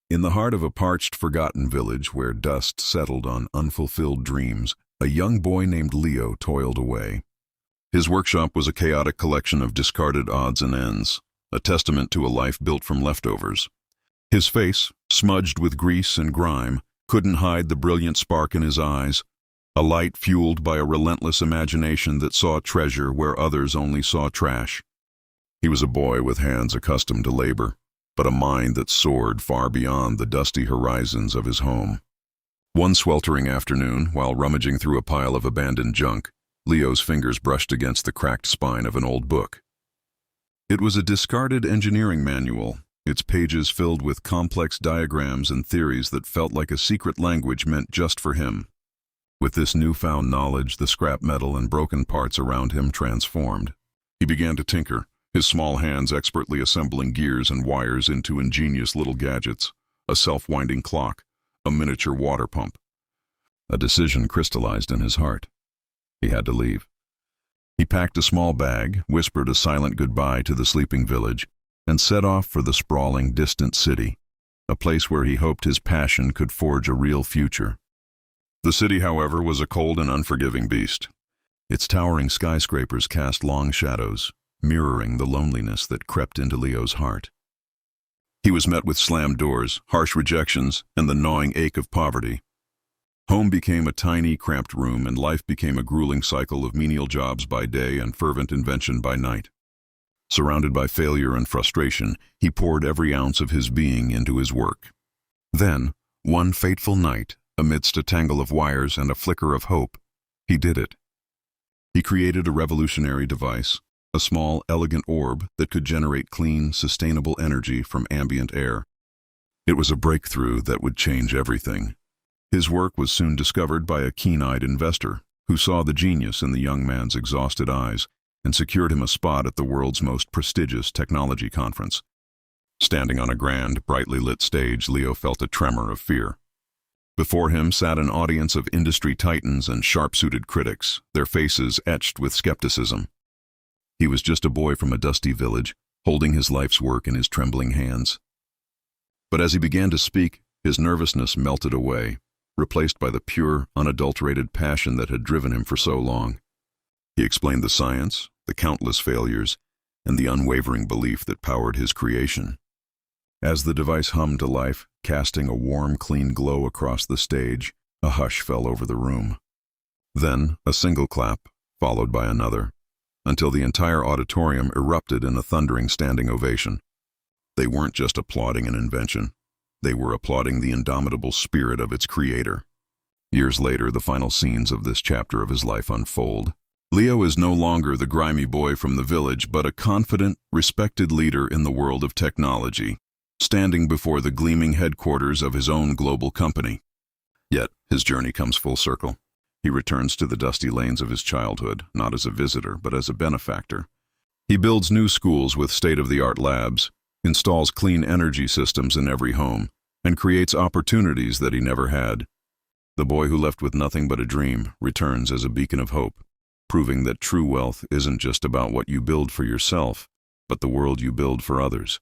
In the heart of a parched, forgotten village where dust settled on unfulfilled dreams, a young boy named Leo toiled away. His workshop was a chaotic collection of discarded odds and ends, a testament to a life built from leftovers. His face, smudged with grease and grime, couldn't hide the brilliant spark in his eyes, a light fueled by a relentless imagination that saw treasure where others only saw trash. He was a boy with hands accustomed to labor, but a mind that soared far beyond the dusty horizons of his home. One sweltering afternoon, while rummaging through a pile of abandoned junk, Leo's fingers brushed against the cracked spine of an old book. It was a discarded engineering manual, its pages filled with complex diagrams and theories that felt like a secret language meant just for him. With this newfound knowledge, the scrap metal and broken parts around him transformed. He began to tinker, his small hands expertly assembling gears and wires into ingenious little gadgets, a self-winding clock, a miniature water pump. A decision crystallized in his heart. He had to leave. He packed a small bag, whispered a silent goodbye to the sleeping village, and set off for the sprawling, distant city, a place where he hoped his passion could forge a real future. The city, however, was a cold and unforgiving beast. Its towering skyscrapers cast long shadows, mirroring the loneliness that crept into Leo's heart. He was met with slammed doors, harsh rejections, and the gnawing ache of poverty. Home became a tiny, cramped room, and life became a grueling cycle of menial jobs by day and fervent invention by night. Surrounded by failure and frustration, he poured every ounce of his being into his work. Then, one fateful night, amidst a tangle of wires and a flicker of hope, he did it. He created a revolutionary device, a small, elegant orb that could generate clean, sustainable energy from ambient air. It was a breakthrough that would change everything. His work was soon discovered by a keen-eyed investor who saw the genius in the young man's exhausted eyes and secured him a spot at the world's most prestigious technology conference. Standing on a grand, brightly lit stage, Leo felt a tremor of fear. Before him sat an audience of industry titans and sharp-suited critics, their faces etched with skepticism. He was just a boy from a dusty village, holding his life's work in his trembling hands. But as he began to speak, his nervousness melted away, replaced by the pure, unadulterated passion that had driven him for so long. He explained the science, the countless failures, and the unwavering belief that powered his creation. As the device hummed to life, casting a warm, clean glow across the stage, a hush fell over the room. Then, a single clap, followed by another, until the entire auditorium erupted in a thundering standing ovation. They weren't just applauding an invention. They were applauding the indomitable spirit of its creator. Years later, the final scenes of this chapter of his life unfold. Leo is no longer the grimy boy from the village, but a confident, respected leader in the world of technology, standing before the gleaming headquarters of his own global company. Yet, his journey comes full circle. He returns to the dusty lanes of his childhood, not as a visitor, but as a benefactor. He builds new schools with state-of-the-art labs, installs clean energy systems in every home, and creates opportunities that he never had. The boy who left with nothing but a dream returns as a beacon of hope, proving that true wealth isn't just about what you build for yourself, but the world you build for others.